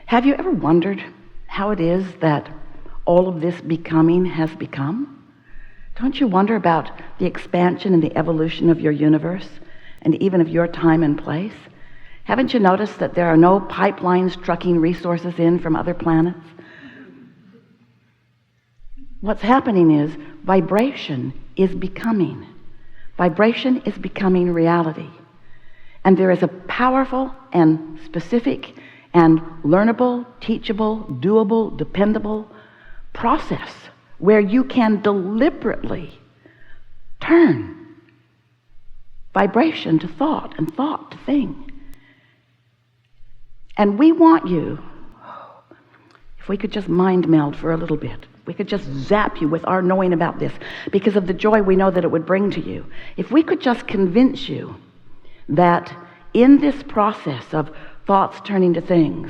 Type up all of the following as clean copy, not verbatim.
Have you ever wondered how it is that all of this becoming has become? Don't you wonder about the expansion and the evolution of your universe and even of your time and place? Haven't you noticed that there are no pipelines trucking resources in from other planets? What's happening is vibration is becoming. Vibration is becoming reality. And there is a powerful and specific and learnable, teachable, doable, dependable process where you can deliberately turn vibration to thought and thought to thing. And we want you, if we could just mind meld for a little bit, we could just zap you with our knowing about this because of the joy we know that it would bring to you. If we could just convince you that in this process of thoughts turning to things,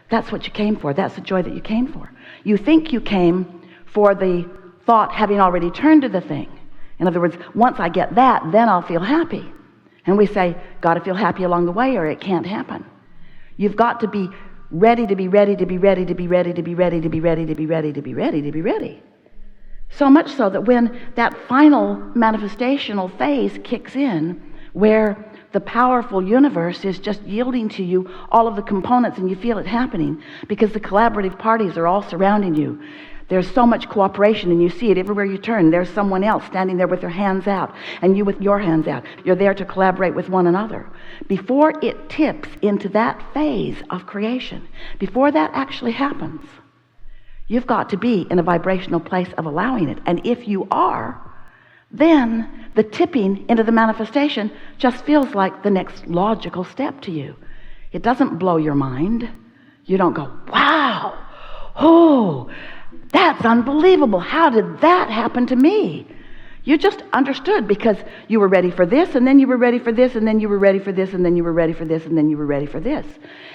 that's what you came for, that's the joy that you came for. You think you came for the thought having already turned to the thing. In other words, once I get that, then I'll feel happy. And we say, got to feel happy along the way or it can't happen. You've got to be ready to be ready to be ready to be ready to be ready to be ready to be ready to be ready to be ready. So much so that when that final manifestational phase kicks in, where the powerful universe is just yielding to you all of the components and you feel it happening because the collaborative parties are all surrounding you. There's so much cooperation and you see it everywhere you turn. There's someone else standing there with their hands out and you with your hands out. You're there to collaborate with one another. Before it tips into that phase of creation, before that actually happens, you've got to be in a vibrational place of allowing it. And if you are, then the tipping into the manifestation just feels like the next logical step to you. It doesn't blow your mind. You don't go, wow, oh, that's unbelievable. How did that happen to me? You just understood because you were ready for this, and then you were ready for this, and then you were ready for this, and then you were ready for this, and then you were ready for this.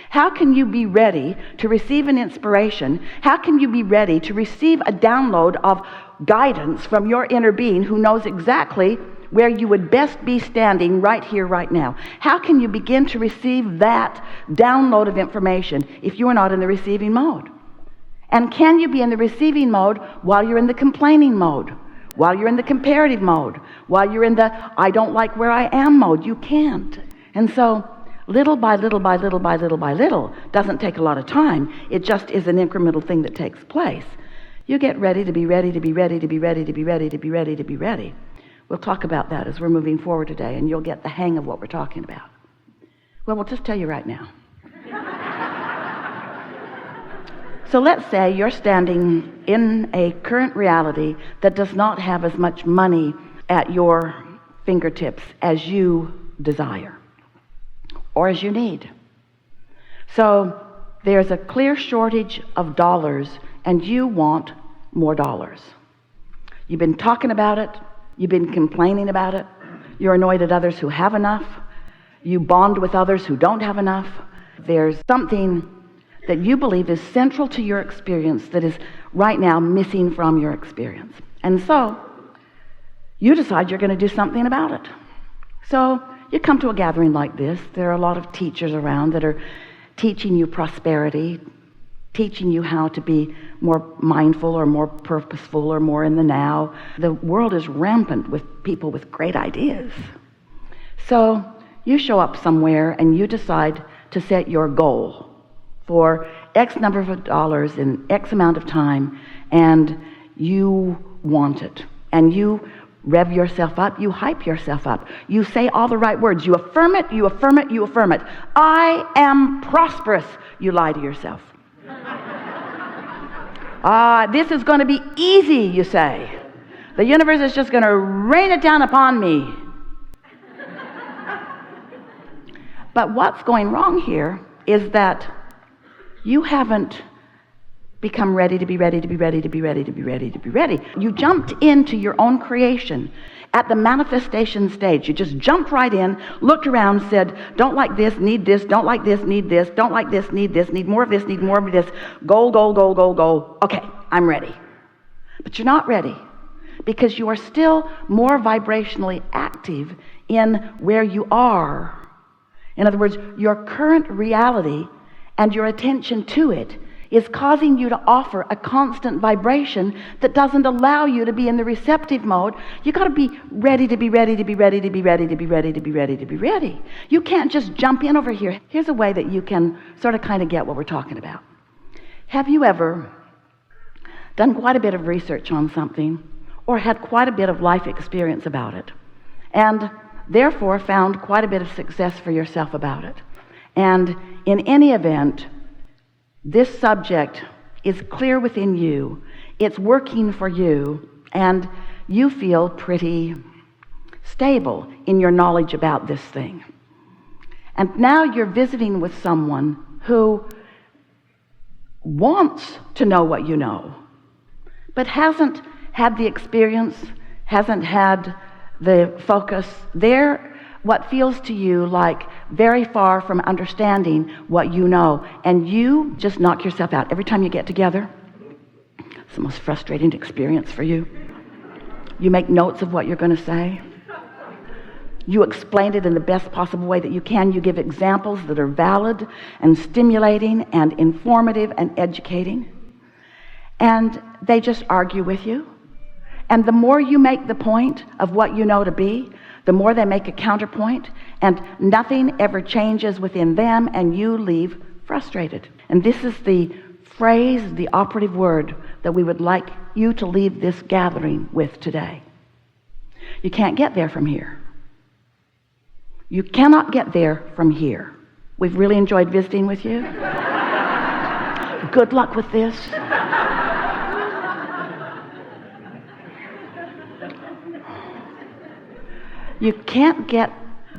How can you be ready to receive an inspiration? How can you be ready to receive a download of guidance from your inner being who knows exactly where you would best be standing right here, right now? How can you begin to receive that download of information if you are not in the receiving mode? And can you be in the receiving mode while you're in the complaining mode, while you're in the comparative mode, while you're in the I don't like where I am mode? You can't. And so little by little by little by little by little doesn't take a lot of time. It just is an incremental thing that takes place. You get ready to be ready to be ready to be ready to be ready to be ready to be ready. We'll talk about that as we're moving forward today, and you'll get the hang of what we're talking about. Well, we'll just tell you right now. So let's say you're standing in a current reality that does not have as much money at your fingertips as you desire or as you need. So there's a clear shortage of dollars and you want more dollars. You've been talking about it. You've been complaining about it. You're annoyed at others who have enough. You bond with others who don't have enough. There's something that you believe is central to your experience that is right now missing from your experience. And so you decide you're going to do something about it. So you come to a gathering like this. There are a lot of teachers around that are teaching you prosperity, teaching you how to be more mindful or more purposeful or more in the now. The world is rampant with people with great ideas. So you show up somewhere and you decide to set your goal for X number of dollars in X amount of time, and you want it. And you rev yourself up, you hype yourself up. You say all the right words. You affirm it, you affirm it, you affirm it. I am prosperous. You lie to yourself. This is going to be easy, you say. The universe is just going to rain it down upon me. But what's going wrong here is that you haven't become ready to be ready to be ready to be ready to be ready to be ready. You jumped into your own creation at the manifestation stage. You just jumped right in, looked around, said, don't like this, need this, don't like this, need this, don't like this, need more of this, need more of this, goal, goal, goal, goal, goal. Okay, I'm ready. But you're not ready because you are still more vibrationally active in where you are. In other words, your current reality and your attention to it is causing you to offer a constant vibration that doesn't allow you to be in the receptive mode. You got to be ready to be ready to be ready to be ready to be ready to be ready to be ready. You can't just jump in over here. Here's a way that you can sort of kind of get what we're talking about. Have you ever done quite a bit of research on something or had quite a bit of life experience about it, and therefore found quite a bit of success for yourself about it? And in any event, this subject is clear within you, it's working for you, and you feel pretty stable in your knowledge about this thing. And now you're visiting with someone who wants to know what you know, but hasn't had the experience, hasn't had the focus. They're what feels to you like very far from understanding what you know, and you just knock yourself out every time you get together. It's the most frustrating experience for you. You make notes of what you're going to say. You explain it in the best possible way that you can. You give examples that are valid and stimulating and informative and educating, and they just argue with you. And the more you make the point of what you know to be, the more they make a counterpoint, and nothing ever changes within them, and you leave frustrated. And this is the phrase, the operative word that we would like you to leave this gathering with today. You can't get there from here. You cannot get there from here. We've really enjoyed visiting with you. Good luck with this. You can't get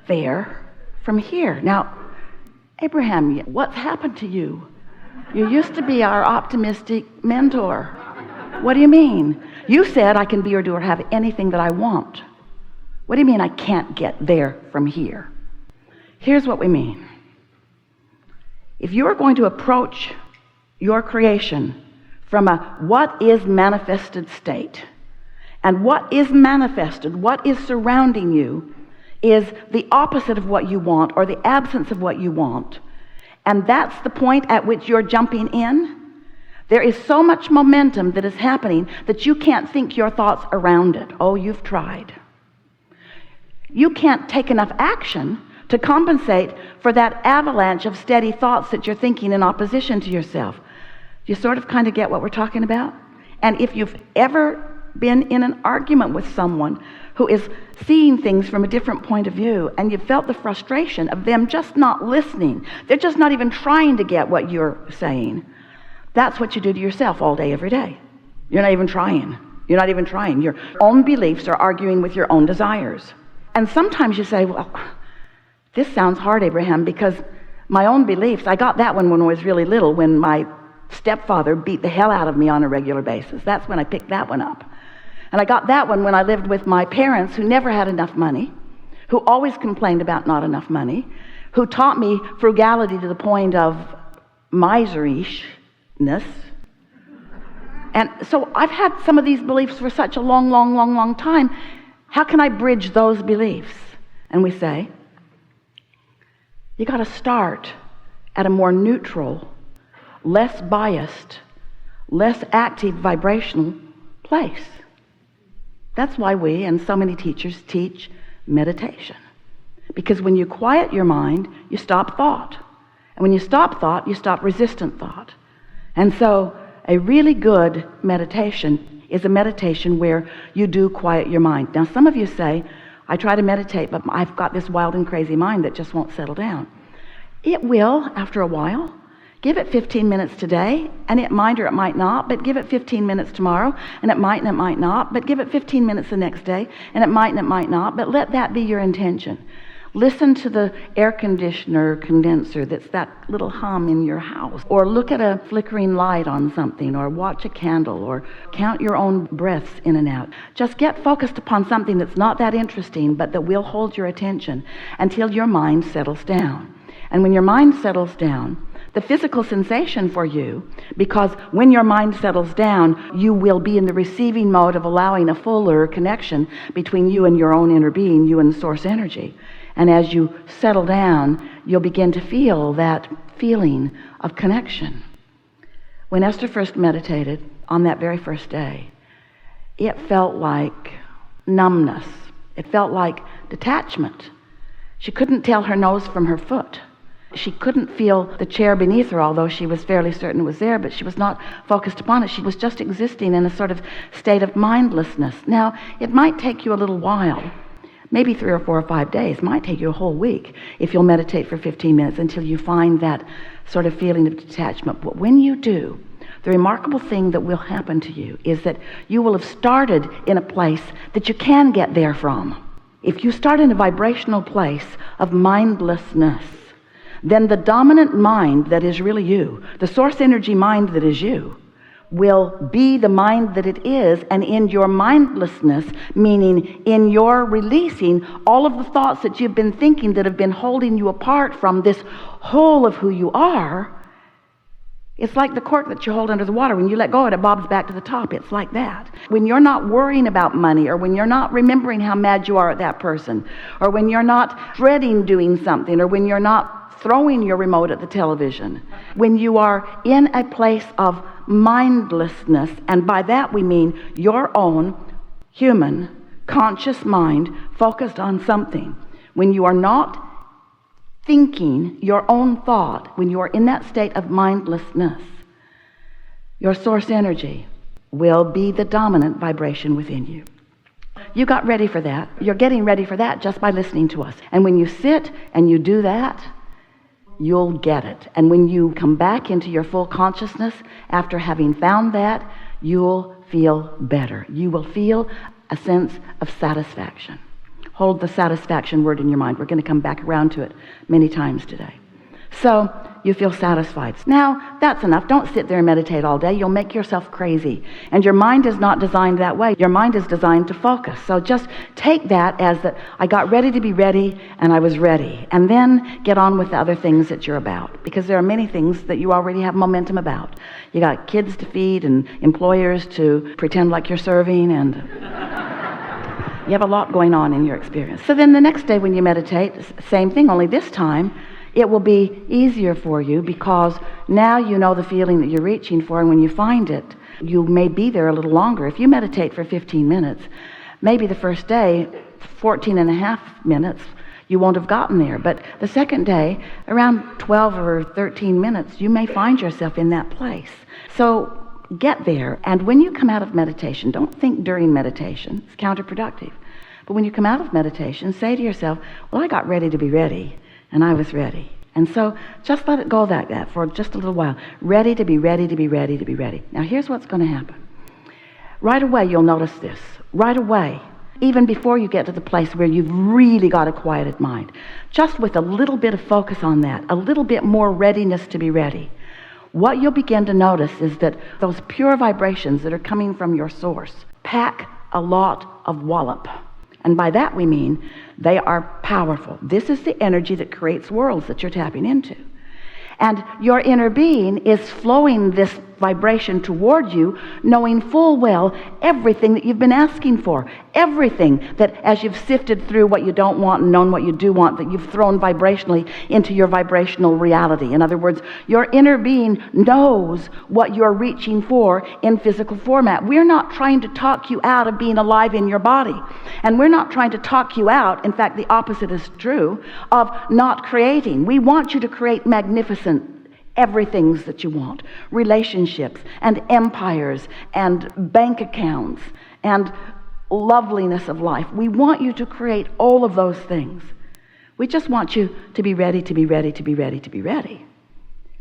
there from here. Now, Abraham, what's happened to you? You used to be our optimistic mentor. What do you mean? You said I can be or do or have anything that I want. What do you mean I can't get there from here? Here's what we mean. If you are going to approach your creation from a what is manifested state, and what is manifested, what is surrounding you, is the opposite of what you want or the absence of what you want, and that's the point at which you're jumping in, there is so much momentum that is happening that you can't think your thoughts around it. Oh, you've tried. You can't take enough action to compensate for that avalanche of steady thoughts that you're thinking in opposition to yourself. Do you sort of kind of get what we're talking about? And if you've ever been in an argument with someone who is seeing things from a different point of view, and you felt the frustration of them just not listening, they're just not even trying to get what you're saying, that's what you do to yourself all day, every day. You're not even trying. You're not even trying. Your own beliefs are arguing with your own desires. And sometimes you say, well, this sounds hard, Abraham, because my own beliefs, I got that one when I was really little, when my stepfather beat the hell out of me on a regular basis. That's when I picked that one up. And I got that one when I lived with my parents who never had enough money, who always complained about not enough money, who taught me frugality to the point of miserishness. And so I've had some of these beliefs for such a long time. How can I bridge those beliefs? And we say, you got to start at a more neutral, less biased, less active vibrational place. That's why we and so many teachers teach meditation. Because when you quiet your mind, you stop thought. And when you stop thought, you stop resistant thought. And so a really good meditation is a meditation where you do quiet your mind. Now, some of you say, I try to meditate, but I've got this wild and crazy mind that just won't settle down. It will after a while. Give it 15 minutes today, and it might or it might not, but give it 15 minutes tomorrow, and it might not, but give it 15 minutes the next day, and it might not, but let that be your intention. Listen to the air conditioner condenser that's that little hum in your house, or look at a flickering light on something, or watch a candle, or count your own breaths in and out. Just get focused upon something that's not that interesting, but that will hold your attention until your mind settles down. And when your mind settles down, the physical sensation for you, because when your mind settles down, you will be in the receiving mode of allowing a fuller connection between you and your own inner being, you and the source energy. And as you settle down, you'll begin to feel that feeling of connection. When Esther first meditated on that very first day, it felt like numbness. It felt like detachment. She couldn't tell her nose from her foot. She couldn't feel the chair beneath her, although she was fairly certain it was there, but she was not focused upon it. She was just existing in a sort of state of mindlessness. Now, it might take you a little while, maybe 3 or 4 or 5 days, it might take you a whole week if you'll meditate for 15 minutes until you find that sort of feeling of detachment. But when you do, the remarkable thing that will happen to you is that you will have started in a place that you can get there from. If you start in a vibrational place of mindlessness, then the dominant mind that is really you, the source energy mind that is you, will be the mind that it is, and in your mindlessness, meaning in your releasing all of the thoughts that you've been thinking that have been holding you apart from this whole of who you are. It's like the cork that you hold under the water. When you let go of it, it bobs back to the top. It's like that. When you're not worrying about money, or when you're not remembering how mad you are at that person, or when you're not dreading doing something, or when you're not throwing your remote at the television, when you are in a place of mindlessness, and by that we mean your own human conscious mind focused on something, when you are not thinking your own thought, when you are in that state of mindlessness, your source energy will be the dominant vibration within you. You got ready for that. You're getting ready for that just by listening to us. And when you sit and you do that, you'll get it. And when you come back into your full consciousness after having found that, you'll feel better. You will feel a sense of satisfaction. Hold the satisfaction word in your mind. We're going to come back around to it many times today. So you feel satisfied. Now, that's enough. Don't sit there and meditate all day. You'll make yourself crazy. And your mind is not designed that way. Your mind is designed to focus. So just take that as that I got ready to be ready, and I was ready. And then get on with the other things that you're about. Because there are many things that you already have momentum about. You got kids to feed and employers to pretend like you're serving, and you have a lot going on in your experience. So then the next day when you meditate, same thing, only this time, it will be easier for you because now you know the feeling that you're reaching for, and when you find it, you may be there a little longer. If you meditate for 15 minutes, maybe the first day, 14 and a half minutes, you won't have gotten there. But the second day, around 12 or 13 minutes, you may find yourself in that place. So get there, and when you come out of meditation, don't think during meditation. It's counterproductive. But when you come out of meditation, say to yourself, well, I got ready to be ready. And I was ready. And so just let it go like that for just a little while. Ready to be ready to be ready to be ready. Now here's what's going to happen. Right away you'll notice this. Right away. Even before you get to the place where you've really got a quieted mind. Just with a little bit of focus on that. A little bit more readiness to be ready. What you'll begin to notice is that those pure vibrations that are coming from your source pack a lot of wallop. And by that we mean they are powerful. This is the energy that creates worlds that you're tapping into. And your inner being is flowing this vibration toward you, knowing full well everything that you've been asking for. Everything that as you've sifted through what you don't want and known what you do want, that you've thrown vibrationally into your vibrational reality. In other words, your inner being knows what you're reaching for in physical format. We're not trying to talk you out of being alive in your body. And we're not trying to talk you out, in fact the opposite is true, of not creating. We want you to create magnificent everythings that you want, relationships and empires and bank accounts and loveliness of life. We want you to create all of those things. We just want you to be ready, to be ready, to be ready, to be ready.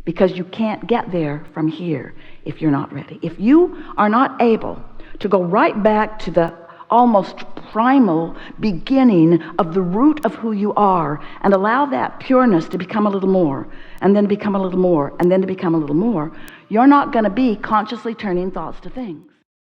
Because you can't get there from here if you're not ready. If you are not able to go right back to the almost primal beginning of the root of who you are and allow that pureness to become a little more and then become a little more and then to become a little more, you're not going to be consciously turning thoughts to things.